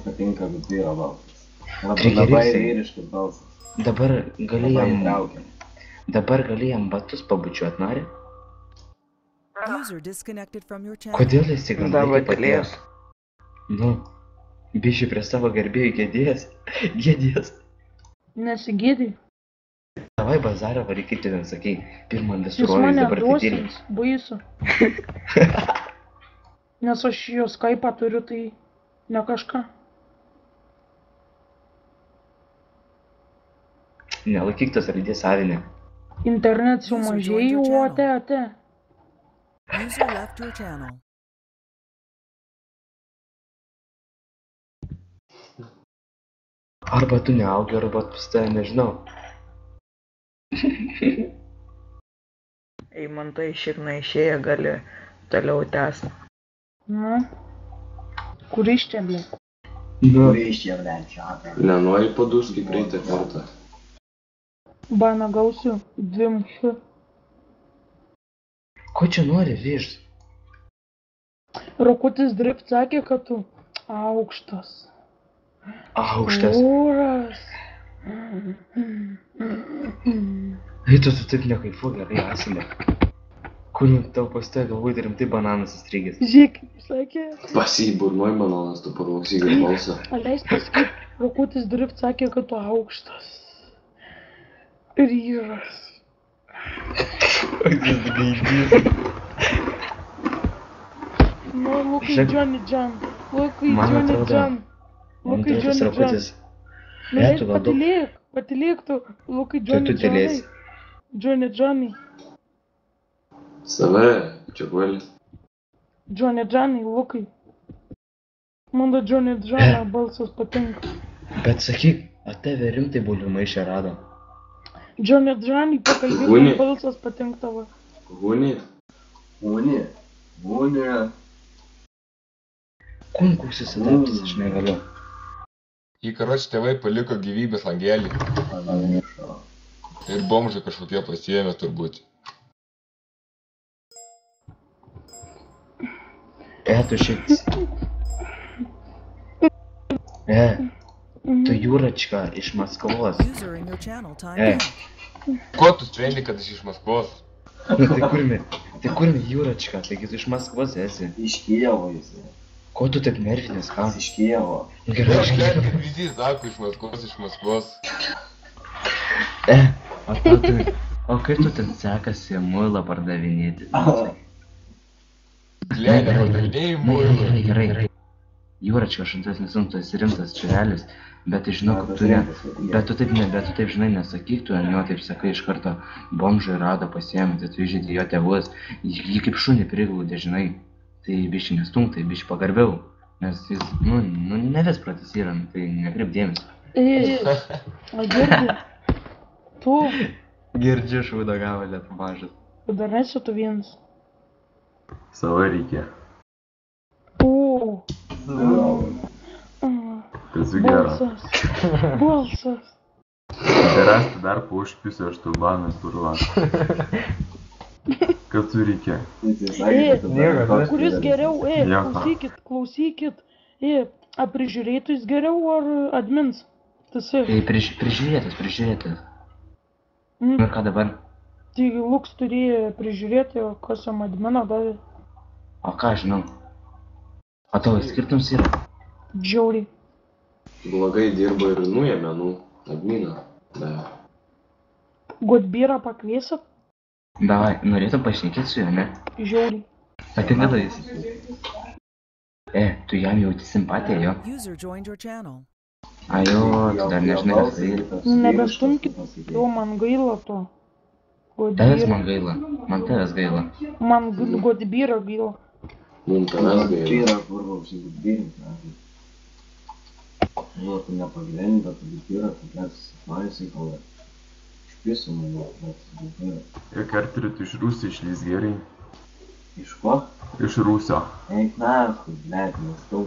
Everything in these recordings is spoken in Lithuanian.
patinka, bet vyro balsas. Labai Trigeriai. vyriškas balsas. Dabar gali Labai jam... įtraukiam. Dabar gali jam batus pabučiuot, nori? User disconnected from your channel. Kodėl jis tik Dabar ant paties? Nu, bišį prie savo gerbėjų gėdės. Nesigėdai. Davai bazarą varyk, kaip tu ten sakei. Pirmą Jūs visų rojus mane dabar atidėlį. duosins, baisu. Nes aš jo Skype'ą turiu, tai ne kažką. Nelaikyk tas raidės savinę. Internet sumažėjo, o ate. User left your channel. Arba tu neaugi, arba pas tave nežinau. Eimantai šikna išėję gali toliau tęsti. Nu. Kur iš čia, blė? Kur iš čia, blė, čia. Nenori paduski praeitą kartą. Baną gausiu 2 Ko čia nori, vyž? Rokutis Drift sakė, kad tu aukštas. Aukštas. Storas. Ei, tu taip nekaifu, gerai esame. Kur tau pasitoja galbūt rimtai bananas įstrigęs. Žiūrėk, sakė. Pasiburnoj bananas, tu paklausyk balsą. Aleis pasakyt, Rokutis Drift sakė, kad tu aukštas. Ryžas. Nu, Lukai Johnny John. Lukai Man Johnny atrodo- John. Man Lukai atrodo, Johnny John. Rakutis. Nu, Ne, leis tu gal daug. patylėk tu. Lukai Tai Johnny tu tylėsi. Johnny. Save, čia kvali. Johnny, Lukai. Man da Johnny John balsas patinka. Bet sakyk, o tave rimtai bulvių maišę rado. Johnny, Uni. pakalbėk, balsas patinka tavo. Hūnį? Būni. Kunkus įsidaptis, aš negaliu. Jį karoči tėvai paliko gyvybės langelį Pamiršo. ir bomžai kažkokie pasiėmė turbūt. Tu šitas. Tu Jūračka iš Maskvos. User in your channel timed Eh. out. Ko tu sprendi, kad aš iš Maskvos? Nu, tai kurmi Jūračka, taigi tu iš Maskvos esi. Iš Kijevo jis. Ko tu taip nervinės, ką? Iš Kijevo. Gerai, aš Aš kaip visi sako iš Maskvos. O kaip tu ten sekasi muilą pardavinėti? Glėnė, pardavinėjai muilą. Gerai. Jūračka, aš antas nesu, tu esi rimtas čiurelis, bet tai žinau, kad tu ne. Bet tu taip žinai, nesakyk, tu jo taip sakai iš karto bomžai rado pasiėmė, tai tu įžeidė jo tėvus, jį kaip šunį priglaudė, žinai. Tai bišį nestunk, tai bišį pagarbiau, nes jis, ne vis pratis yra, tai nekreip dėmesio. Girdi. Tu, Girdžiu šūdą gavalę, tu mažas. dar nesi tu vienas. Sava reikia. O, Tas geras. balsas. Rasti dar po užpisiu aš tu banas turva. Kas tu reikia? Kuris geriau, Nieko. klausykit. Prižiūrėtojus geriau ar admins? Tas Tai prižiūrėtas. Ir ką dabar? Tai Luks turėjo prižiūrėti, o kas jam adminą davė. O ką žinau? O tavo skirtums yra? Džiauriai. Blogai dirba ir nuėmė, adminą. Godbyrą pakviesit? Davai, norėtum pašnekėti su juo, ne? Žiauriai. Patinka jis. Tu jam jauti simpatiją, jo? User joined your channel. Jo, tu dar nežinai, kas tai yra. Nebestumkit, jo man gaila to. Tavęs man gaila, man tavęs gaila. Man Godbyrą gaila. Mums tavęs gaila. Yra kurva užsigudbėrinti. Tu nepagyveni, bet Godbyrą, kad man jisai kalba. Išpisu mane, bet Godbyrą. Ir karturi tu iš Rusijos išlys gerai. Iš ko? Iš Rusio. Eik nahui, blėt, nestau.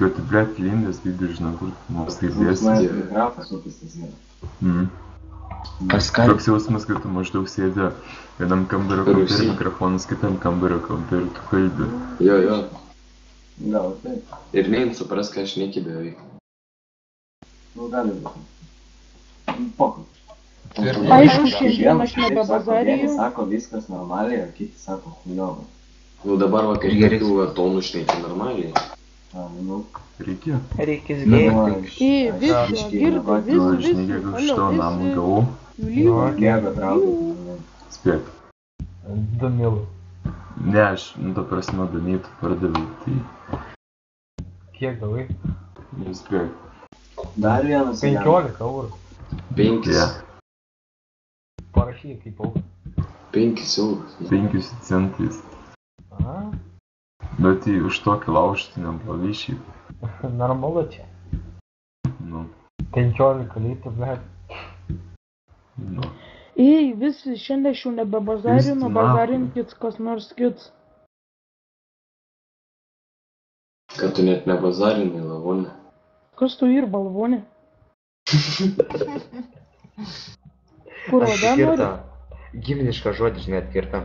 Kad tu blėt lindas, kaip žinau, kur mums kaip Mums dėsi. grafas upistas yra. Pas ką? Toks jausmas, kad tu maždaug sėdė vienam kambario kambarį mikrofonas, kitam kambario kambarį, tu kalbi. Jo. Gal taip. Ir nein supras, ką aš neki beveik. Nu, gali būti. Pokai. Aišku, šiandien aš Vieni nebebazariju. sako viskas normaliai, o kiti sako chujovai. Nu dabar va, kai Gerai. tokių tonų šneki normaliai. Nu, Reikėjo. Reikės nu, gėti. Viską, girdi, Aš negirdžiu šito namų gavau. Gėda traukia. Spėk. Данило. Ne, aš, ta prasme, Danytų pardaviau, tai Kiek gavai? spėk. Dar vienas. 15 eurų. 5 Ja, Parašyk kaip auką. 5 eurus. 5 centais. Aha, Bet tai už tokį laužtį nepavyšiai. normalu čia. Nu, 15 litų, bet. nu. Visi šiandien aš jau nebebazarinu, bazarinkit kas nors kits. Kad tu net nebazarinai lavonę. Kas tu ir balvonė? Kur oda nori? Atkirta. Giminišką žodį, žinai, atkirta.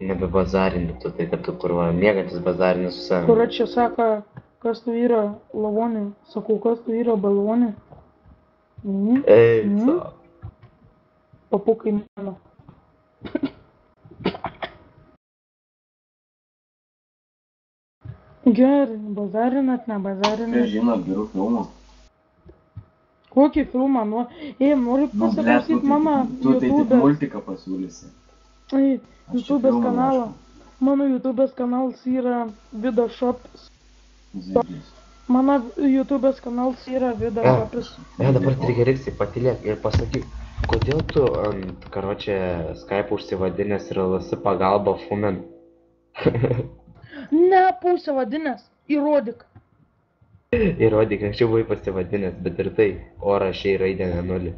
Nebebazarinti, tu tai, kad tu kurva mėgantis bazarinis su savimi. Kur čia sako, kas tu yra lavonė? Sakau, kas tu yra balvonė? Ei, Mhm. savo. Papukai mano. Gerai, bazarinat, Kai nebazarinat. žino gerų filmų. Kokį filmą? Noriu Nu, blet, pasiklausyti mano tu tai tik YouTube. multiką pasiūlysi. Aš čia YouTube filmų kanalą. Mano YouTube kanalas yra Vidoshop. Zeblis. Mano YouTube kanalas yra Vidoshopis. Dabar trigeriksai, patylėk ir pasakyk, kodėl tu ant, karočią, Skype užsivadinęs ir LS pagalba Fumen? Ne, pusę vadinės. Įrodyk. Įrodyk, anksčiau buvai pasivadinęs, bet ir tai, o rašei raidę nenulį.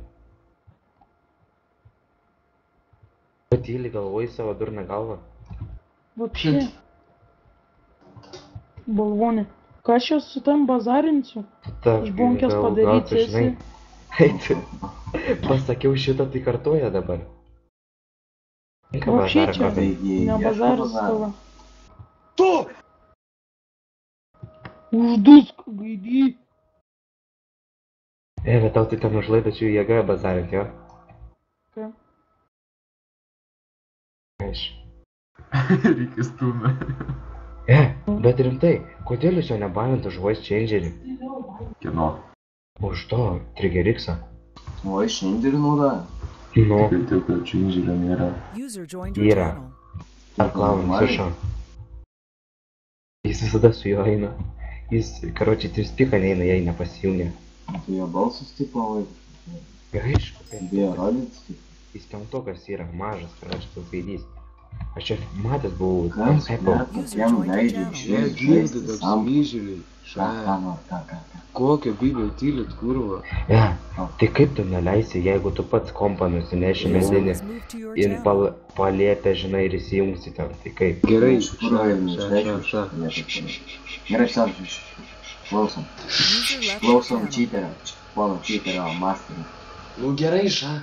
Patyli galvoji savo durną galvą. Vapšė. Balvonė. Ką aš čia su tam bazarinsiu? Iš bunkės padaryti esi. Eiti. Pasakiau šitą, tai kartuoja dabar. Vapšė čia. Taigi, Ne ieško bazaris bazaro. tavo. Uždusk, gaidy. Bet tau tai ten užlaidačių jėga bazarint, jo? Ką? Aš. Reikia stumę. Bet rimtai, kodėl jūs jo nebanint už voice changerį? Kino. Už to, trigeriksą. Oi, šiandien nauda. Nu, Kaip tik, kad čia inžirio nėra. User joined your Yra. channel. ar klausimas iš šio? Jis visada su juo eina. Jis, karočiai, trispiką neina, jei nepasijungia. Tai jo balsas tipo labai. Aišku, Bijo rodyti. Tipo. jis kentokas yra, mažas, karočiai, toks gaidys. Aš čia matęs buvau, Kas, kaip net tokiam leidžiu žaisti sam. Smyželiai. Ką. Kokio bibio tylit, kurva. Tai kaip tu neleisi, jeigu tu pats kompą nusineši medinį User moved to your ir channel. paliepę, žinai, ir įsijungsi ten, tai kaip? Gerai, Gerai, klausom. User left your Klausom channel. čiterio. Pono čiterio, masterio. Nu gerai, ša.